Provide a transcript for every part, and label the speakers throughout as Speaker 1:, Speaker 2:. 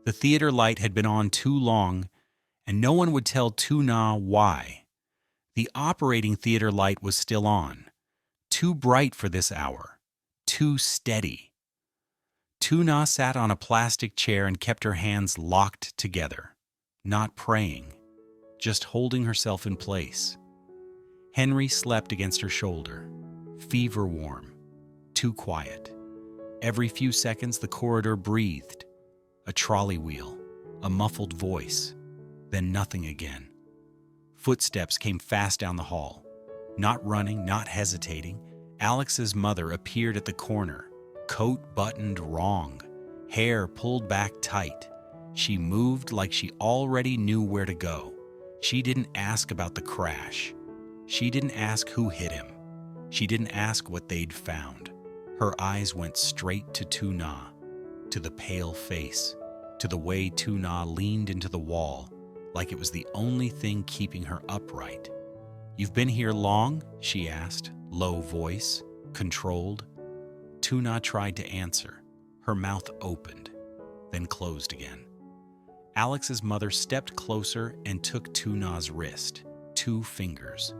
Speaker 1: The theater light had been on too long, and no one would tell Tu Na why. The operating theater light was still on, too bright for this hour, too steady. Tu Na sat on a plastic chair and kept her hands locked together, not praying, just holding herself in place. Henry slept against her shoulder, fever warm, too quiet. Every few seconds the corridor breathed. A trolley wheel, a muffled voice, then nothing again. Footsteps came fast down the hall. Not running, not hesitating, Alex's mother appeared at the corner, coat buttoned wrong, hair pulled back tight. She moved like she already knew where to go. She didn't ask about the crash. She didn't ask who hit him. She didn't ask what they'd found. Her eyes went straight to Tu Na, to the pale face, to the way Tu Na leaned into the wall, like it was the only thing keeping her upright. "You've been here long?" she asked, low voice, controlled. Tu Na tried to answer. Her mouth opened, then closed again. Alex's mother stepped closer and took Tu Na's wrist, 2 fingers.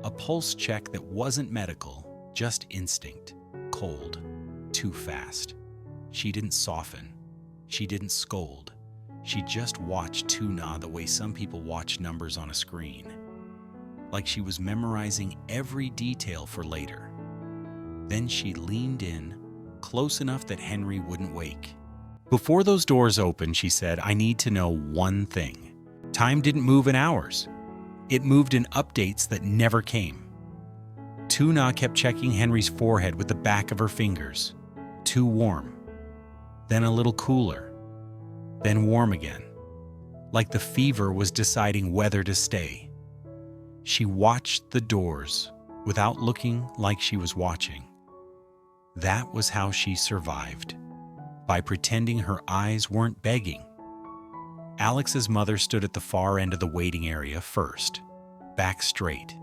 Speaker 1: A pulse check that wasn't medical, just instinct, cold, too fast. She didn't soften. She didn't scold. She just watched Tu Na the way some people watch numbers on a screen, like she was memorizing every detail for later. Then she leaned in, close enough that Henry wouldn't wake. "Before those doors opened," she said, "I need to know one thing. Time didn't move in hours. It moved in updates that never came." Tu Na kept checking Henry's forehead with the back of her fingers. Too warm. Then a little cooler. Then warm again. Like the fever was deciding whether to stay. She watched the doors without looking like she was watching. That was how she survived, by pretending her eyes weren't begging. Alex's mother stood at the far end of the waiting area first, back straight,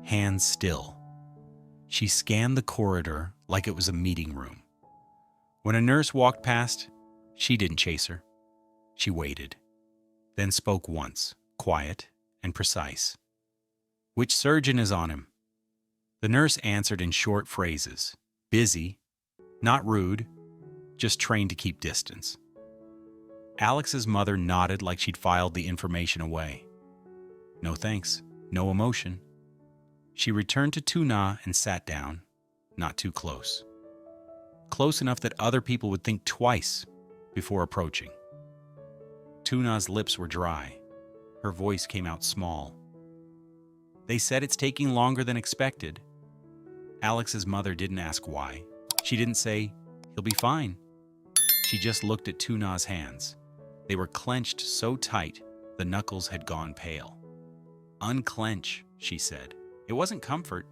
Speaker 1: hands still. She scanned the corridor like it was a meeting room. When a nurse walked past, she didn't chase her. She waited, then spoke once, quiet and precise. "Which surgeon is on him?" The nurse answered in short phrases. Busy, not rude, just trained to keep distance. Alex's mother nodded like she'd filed the information away. No thanks, no emotion. She returned to Tu Na and sat down, not too close. Close enough that other people would think twice before approaching. Tu Na's lips were dry. Her voice came out small. "They said it's taking longer than expected." Alex's mother didn't ask why. She didn't say, "He'll be fine." She just looked at Tu Na's hands. They were clenched so tight, the knuckles had gone pale. "Unclench," she said. It wasn't comfort,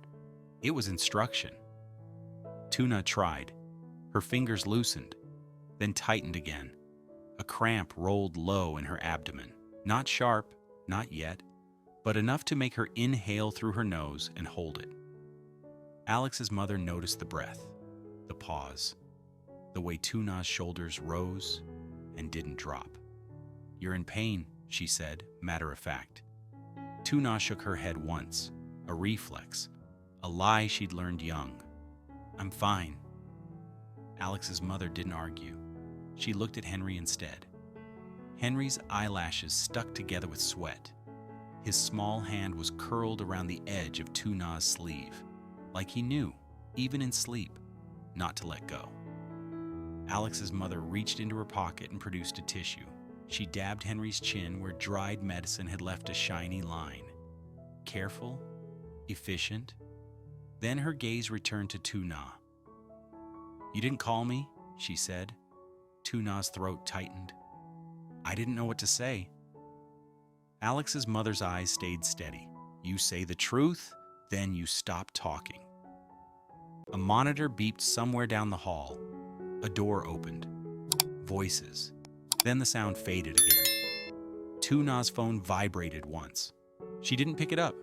Speaker 1: it was instruction. Tu Na tried. Her fingers loosened, then tightened again. A cramp rolled low in her abdomen. Not sharp, not yet, but enough to make her inhale through her nose and hold it. Alex's mother noticed the breath, the pause, the way Tu Na's shoulders rose and didn't drop. "You're in pain," she said, matter of fact. Tu Na shook her head once, a reflex, a lie she'd learned young. "I'm fine." Alex's mother didn't argue. She looked at Henry instead. Henry's eyelashes stuck together with sweat. His small hand was curled around the edge of Tu Na's sleeve, like he knew, even in sleep, not to let go. Alex's mother reached into her pocket and produced a tissue. She dabbed Henry's chin where dried medicine had left a shiny line. Careful, efficient. Then her gaze returned to Tu Na. "You didn't call me," she said. Tu Na's throat tightened. "I didn't know what to say." Alex's mother's eyes stayed steady. "You say the truth, then you stop talking." A monitor beeped somewhere down the hall. A door opened. Voices. Then the sound faded again. Tu Na's phone vibrated once. She didn't pick it up.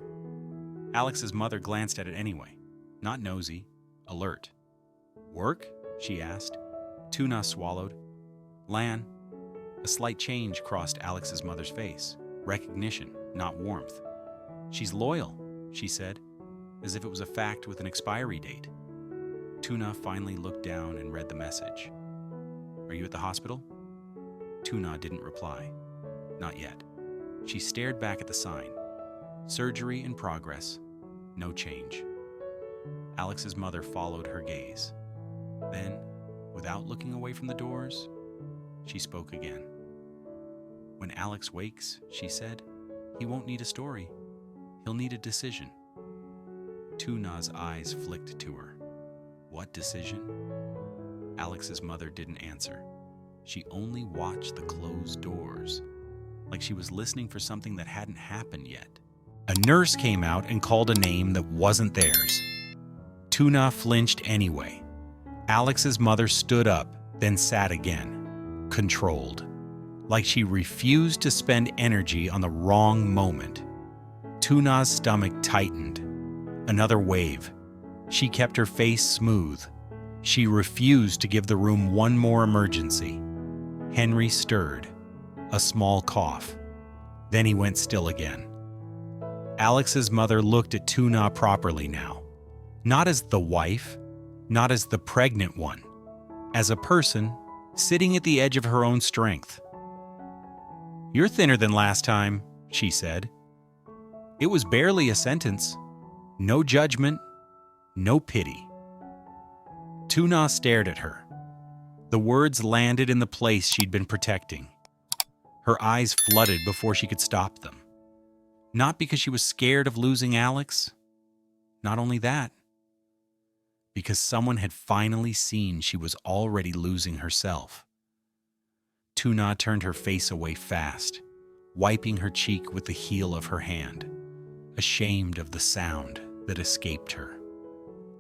Speaker 1: Alex's mother glanced at it anyway. Not nosy, alert. "Work?" she asked. Tu Na swallowed. "Lan, A slight change crossed Alex's mother's face. Recognition, not warmth. "She's loyal," she said, as if it was a fact with an expiry date. Tuna finally looked down and read the message. "Are you at the hospital?" Tuna didn't reply. Not yet. She stared back at the sign. Surgery in progress. No change. Alex's mother followed her gaze. Then, without looking away from the doors, she spoke again. "When Alex wakes," she said, "he won't need a story. He'll need a decision." Tuna's eyes flicked to her. "What decision?" Alex's mother didn't answer. She only watched the closed doors, like she was listening for something that hadn't happened yet. A nurse came out and called a name that wasn't theirs. Tuna flinched anyway. Alex's mother stood up, then sat again, controlled, like she refused to spend energy on the wrong moment. Tuna's stomach tightened. Another wave. She kept her face smooth. She refused to give the room one more emergency. Henry stirred. A small cough. Then he went still again. Alex's mother looked at Tuna properly now. Not as the wife, not as the pregnant one. As a person sitting at the edge of her own strength. "You're thinner than last time," she said. It was barely a sentence. No judgment, no pity. Tuna stared at her. The words landed in the place she'd been protecting. Her eyes flooded before she could stop them. Not because she was scared of losing Alex. Not only that. Because someone had finally seen she was already losing herself. Tuna turned her face away fast, wiping her cheek with the heel of her hand, ashamed of the sound that escaped her.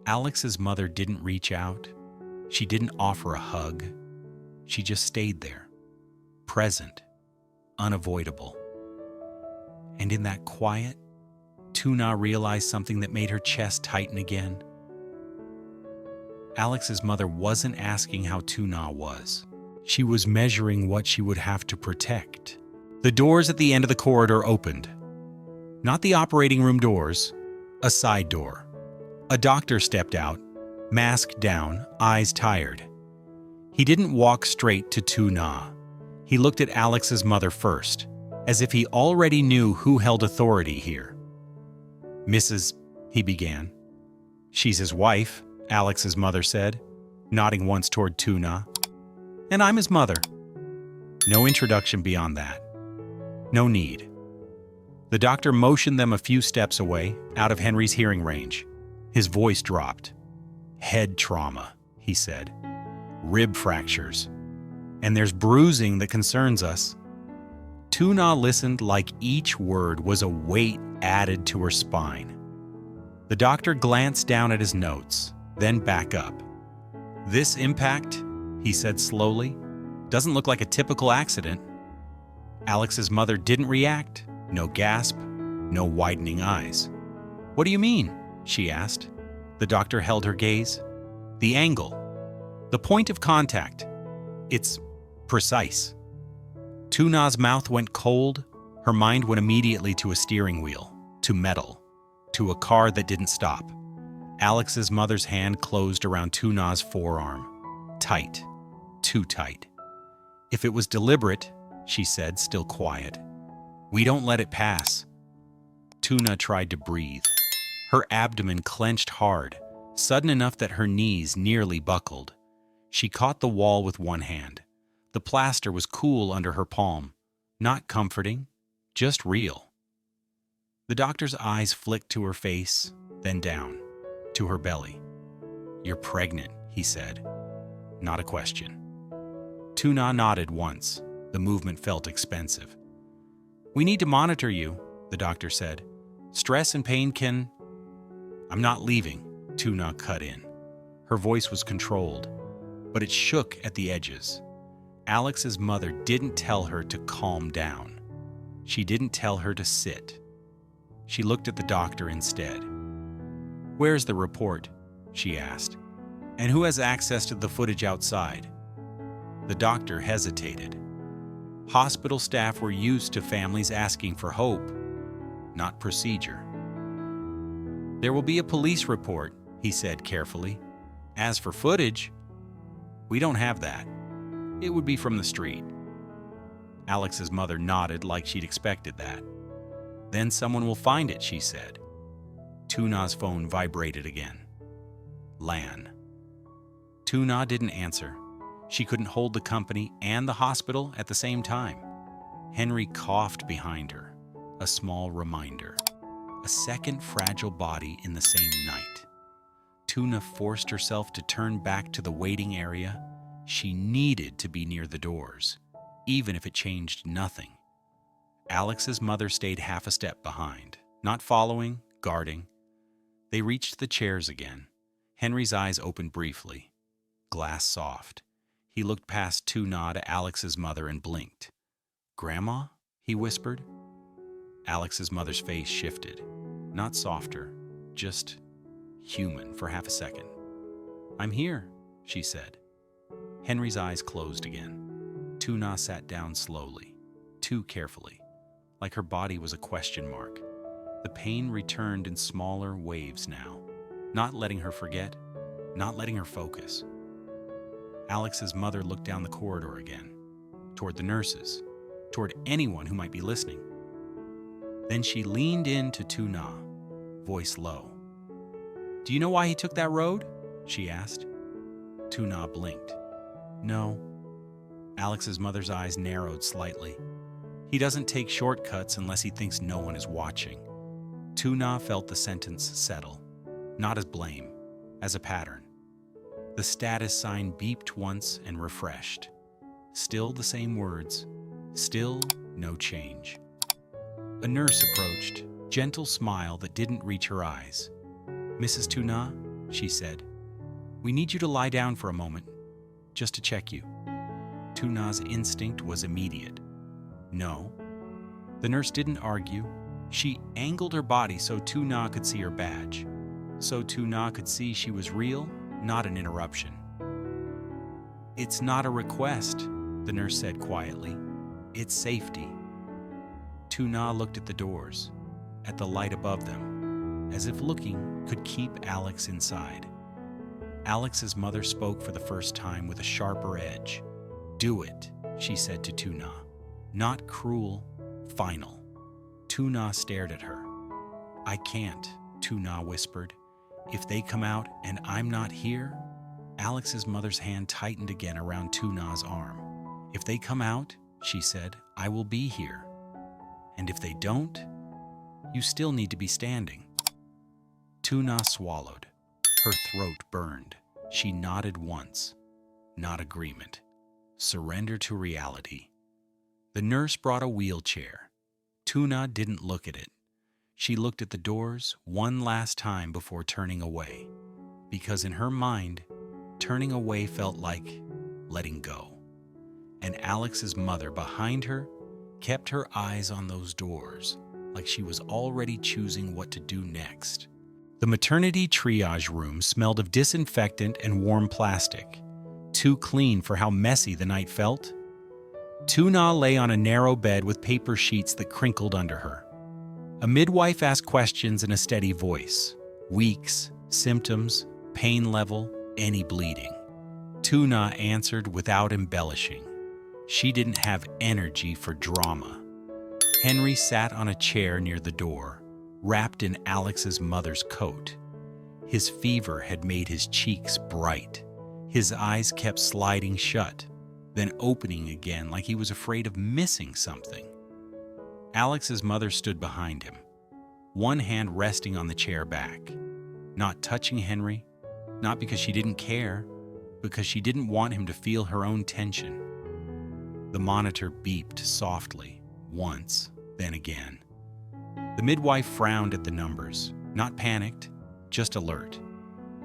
Speaker 1: Alex's mother didn't reach out. She didn't offer a hug. She just stayed there, present, unavoidable. And in that quiet, Tuna realized something that made her chest tighten again. Alex's mother wasn't asking how Tuna was. She was measuring what she would have to protect. The doors at the end of the corridor opened. Not the operating room doors, a side door. A doctor stepped out, mask down, eyes tired. He didn't walk straight to Tuna. He looked at Alex's mother first, as if he already knew who held authority here. "Mrs. he began. "She's his wife," Alex's mother said, nodding once toward Tuna. "And I'm his mother." No introduction beyond that. No need. The doctor motioned them a few steps away, out of Henry's hearing range. His voice dropped. "Head trauma," he said. "Rib fractures. And there's bruising that concerns us." Tuna listened like each word was a weight added to her spine. The doctor glanced down at his notes, then back up. "This impact," he said slowly, "doesn't look like a typical accident." Alex's mother didn't react. No gasp, no widening eyes. "What do you mean?" she asked. The doctor held her gaze. "The angle. The point of contact. It's precise." Tuna's mouth went cold. Her mind went immediately to a steering wheel, to metal, to a car that didn't stop. Alex's mother's hand closed around Tuna's forearm. Tight. Too tight. "If it was deliberate," she said, still quiet, "we don't let it pass." Tuna tried to breathe. Her abdomen clenched hard, sudden enough that her knees nearly buckled. She caught the wall with one hand. The plaster was cool under her palm. Not comforting, just real. The doctor's eyes flicked to her face, then down, to her belly. "You're pregnant," he said. Not a question. Tuna nodded once. The movement felt expensive. "We need to monitor you," the doctor said. "Stress and pain can—" "I'm not leaving," Tuna cut in. Her voice was controlled, but it shook at the edges. Alex's mother didn't tell her to calm down. She didn't tell her to sit. She looked at the doctor instead. "Where's the report?" she asked. "And who has access to the footage outside?" The doctor hesitated. Hospital staff were used to families asking for hope, not procedure. "There will be a police report," he said carefully. "As for footage, we don't have that. It would be from the street." Alex's mother nodded like she'd expected that. "Then someone will find it," she said. Tu Na's phone vibrated again. Lan. Tu Na didn't answer. She couldn't hold the company and the hospital at the same time. Henry coughed behind her, a small reminder. A second fragile body in the same night. Tu Na forced herself to turn back to the waiting area. She needed to be near the doors, even if it changed nothing. Alex's mother stayed half a step behind, not following, guarding. They reached the chairs again. Henry's eyes opened briefly, glass soft. He looked past Tu Na to Alex's mother and blinked. "Grandma?" he whispered. Alex's mother's face shifted, not softer, just human for half a second. "I'm here," she said. Henry's eyes closed again. Tu Na sat down slowly, too carefully, like her body was a question mark. The pain returned in smaller waves now, not letting her forget, not letting her focus. Alex's mother looked down the corridor again, toward the nurses, toward anyone who might be listening. Then she leaned in to Tu Na, voice low. "Do you know why he took that road?" she asked. Tu Na blinked. "No." Alex's mother's eyes narrowed slightly. "He doesn't take shortcuts unless he thinks no one is watching." Tu Na felt the sentence settle, not as blame, as a pattern. The status sign beeped once and refreshed. Still the same words, still no change. A nurse approached, gentle smile that didn't reach her eyes. "Mrs. Tu Na," she said, "we need you to lie down for a moment, just to check you." Tu Na's instinct was immediate. "No." The nurse didn't argue. She angled her body so Tu Na could see her badge, so Tu Na could see she was real, not an interruption. "It's not a request," the nurse said quietly. "It's safety." Tu Na looked at the doors, at the light above them, as if looking could keep Alex inside. Alex's mother spoke for the first time with a sharper edge. "Do it," she said to Tu Na. Not cruel, final. Tu Na stared at her. "I can't," Tu Na whispered. "If they come out and I'm not here?" Alex's mother's hand tightened again around Tu Na's arm. "If they come out," she said, "I will be here. And if they don't, you still need to be standing." Tu Na swallowed. Her throat burned. She nodded once. Not agreement. Surrender to reality. The nurse brought a wheelchair. Tu Na didn't look at it. She looked at the doors one last time before turning away, because in her mind, turning away felt like letting go. And Alex's mother behind her kept her eyes on those doors, like she was already choosing what to do next. The maternity triage room smelled of disinfectant and warm plastic, too clean for how messy the night felt. Tu Na lay on a narrow bed with paper sheets that crinkled under her. A midwife asked questions in a steady voice. Weeks, symptoms, pain level, any bleeding. Tu Na answered without embellishing. She didn't have energy for drama. Henry sat on a chair near the door, wrapped in Alex's mother's coat. His fever had made his cheeks bright. His eyes kept sliding shut, then opening again like he was afraid of missing something. Alex's mother stood behind him, one hand resting on the chair back, not touching Henry, not because she didn't care, because she didn't want him to feel her own tension. The monitor beeped softly, once, then again. The midwife frowned at the numbers, not panicked, just alert.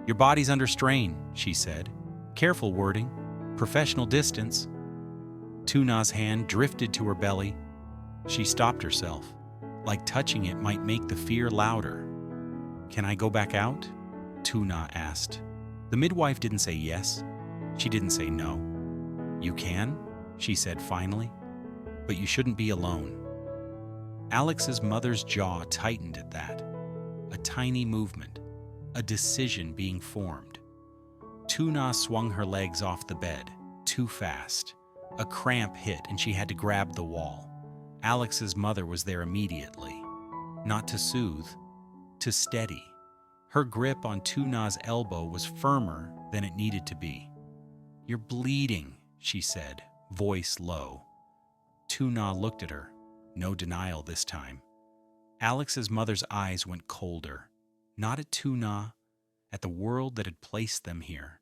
Speaker 1: "Your body's under strain," she said. "Careful wording, professional distance." Tu Na's hand drifted to her belly. She stopped herself, like touching it might make the fear louder. "Can I go back out?" Tu Na asked. The midwife didn't say yes. She didn't say no. "You can?" she said finally. but you shouldn't be alone. Alex's mother's jaw tightened at that. A tiny movement, a decision being formed. Tu Na swung her legs off the bed, too fast. A cramp hit and she had to grab the wall. Alex's mother was there immediately. Not to soothe, to steady. Her grip on Tu Na's elbow was firmer than it needed to be. "You're bleeding," she said, voice low. Tu Na looked at her, no denial this time. Alex's mother's eyes went colder, not at Tu Na, at the world that had placed them here.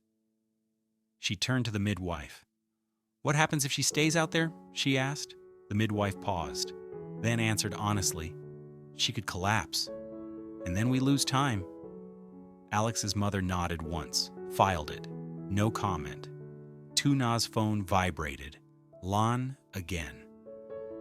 Speaker 1: She turned to the midwife. "What happens if she stays out there?" she asked. The midwife paused, then answered honestly, "She could collapse, and then we lose time." Alex's mother nodded once, filed it, no comment. Tu Na's phone vibrated. Lan again.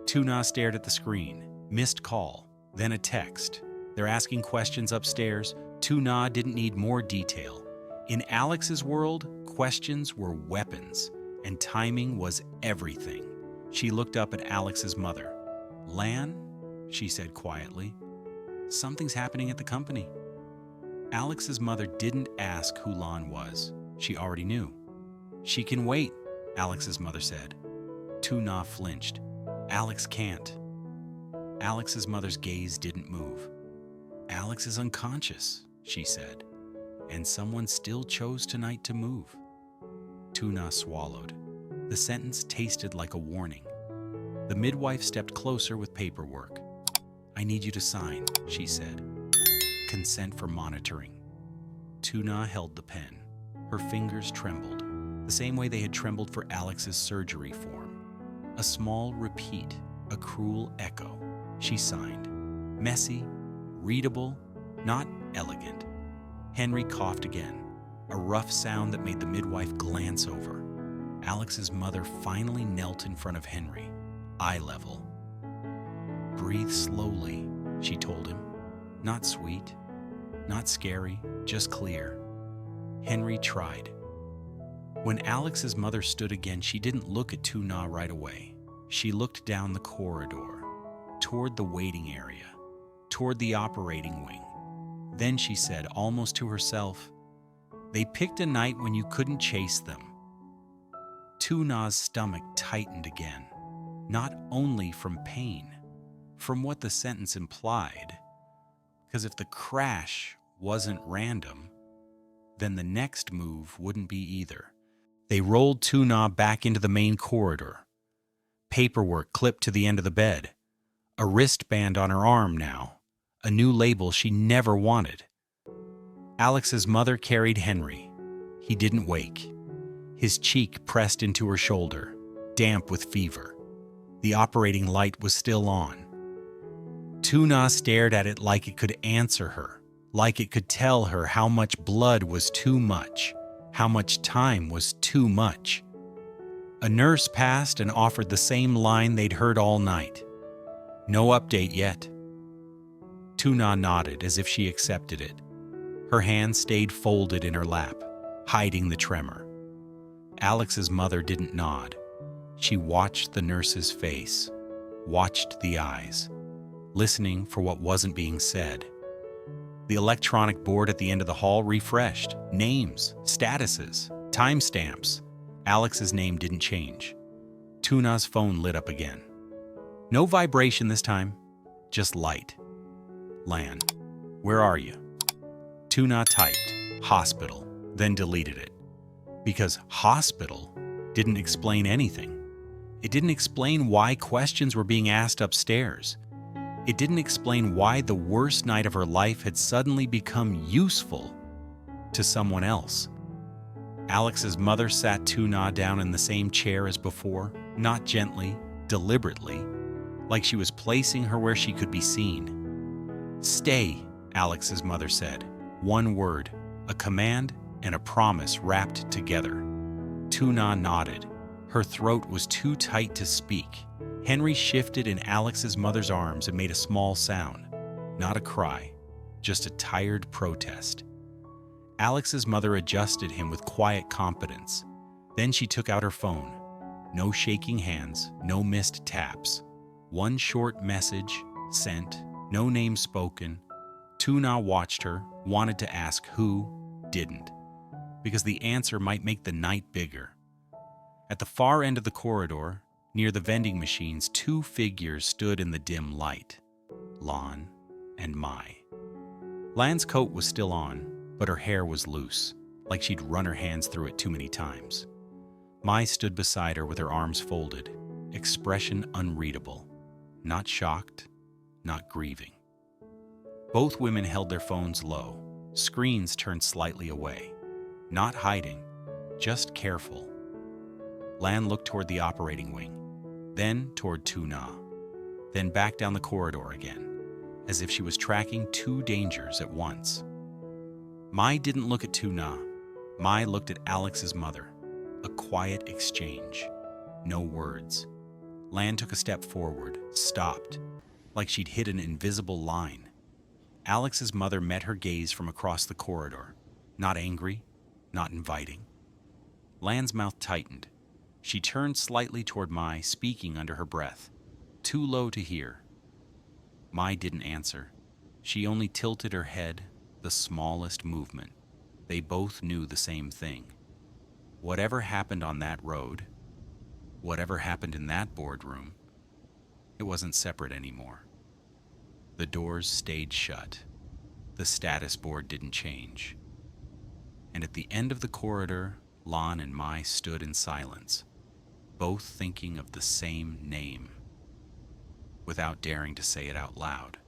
Speaker 1: Tu Na stared at the screen. Missed call, then a text. They're asking questions upstairs. Tu Na didn't need more detail. In Alex's world, questions were weapons, and timing was everything. She looked up at Alex's mother. "Lan?" she said quietly. "Something's happening at the company." Alex's mother didn't ask who Lan was. She already knew. "She can wait," Alex's mother said. Tu Na flinched. "Alex can't." Alex's mother's gaze didn't move. "Alex is unconscious," she said, "and someone still chose tonight to move." Tu Na swallowed. The sentence tasted like a warning. The midwife stepped closer with paperwork. "I need you to sign," she said. "Consent for monitoring." Tu Na held the pen. Her fingers trembled, the same way they had trembled for Alex's surgery form. A small repeat, a cruel echo. She signed. Messy, readable, not elegant. Henry coughed again, a rough sound that made the midwife glance over. Alex's mother finally knelt in front of Henry, eye level. "Breathe slowly," she told him. "Not sweet, not scary, just clear." Henry tried. When Alex's mother stood again, she didn't look at Tu Na right away. She looked down the corridor, toward the waiting area, toward the operating wing. Then she said, almost to herself, "They picked a night when you couldn't chase them." Tu Na's stomach tightened again, not only from pain, from what the sentence implied. Because if the crash wasn't random, then the next move wouldn't be either. They rolled Tu Na back into the main corridor. Paperwork clipped to the end of the bed. A wristband on her arm now. A new label she never wanted. Alex's mother carried Henry. He didn't wake. His cheek pressed into her shoulder, damp with fever. The operating light was still on. Tu Na stared at it like it could answer her, like it could tell her how much blood was too much, how much time was too much. A nurse passed and offered the same line they'd heard all night. "No update yet." Tu Na nodded as if she accepted it. Her hand stayed folded in her lap, hiding the tremor. Alex's mother didn't nod. She watched the nurse's face, watched the eyes, listening for what wasn't being said. The electronic board at the end of the hall refreshed. Names, statuses, timestamps. Alex's name didn't change. Tu Na's phone lit up again. No vibration this time, just light. "Lan, where are you?" Tu Na typed, "Hospital," then deleted it. Because hospital didn't explain anything. It didn't explain why questions were being asked upstairs. It didn't explain why the worst night of her life had suddenly become useful to someone else. Alex's mother sat Tu Na down in the same chair as before, not gently, deliberately, like she was placing her where she could be seen. "Stay," Alex's mother said. One word, a command, and a promise wrapped together. Tu Na nodded. Her throat was too tight to speak. Henry shifted in Alex's mother's arms and made a small sound. Not a cry, just a tired protest. Alex's mother adjusted him with quiet competence. Then she took out her phone. No shaking hands, no missed taps. One short message sent, no name spoken. Tu Na watched her, wanted to ask who, didn't, because the answer might make the night bigger. At the far end of the corridor, near the vending machines, two figures stood in the dim light, Lan and Mai. Lan's coat was still on, but her hair was loose, like she'd run her hands through it too many times. Mai stood beside her with her arms folded, expression unreadable, not shocked, not grieving. Both women held their phones low, screens turned slightly away, not hiding, just careful. Lan looked toward the operating wing, then toward Tu Na, then back down the corridor again, as if she was tracking two dangers at once. Mai didn't look at Tu Na. Mai looked at Alex's mother. A quiet exchange. No words. Lan took a step forward, stopped, like she'd hit an invisible line. Alex's mother met her gaze from across the corridor, not angry, not inviting. Lan's mouth tightened. She turned slightly toward Mai, speaking under her breath, too low to hear. Mai didn't answer. She only tilted her head, the smallest movement. They both knew the same thing. Whatever happened on that road, whatever happened in that boardroom, it wasn't separate anymore. The doors stayed shut. The status board didn't change. And at the end of the corridor, Lan and Mai stood in silence, both thinking of the same name, without daring to say it out loud.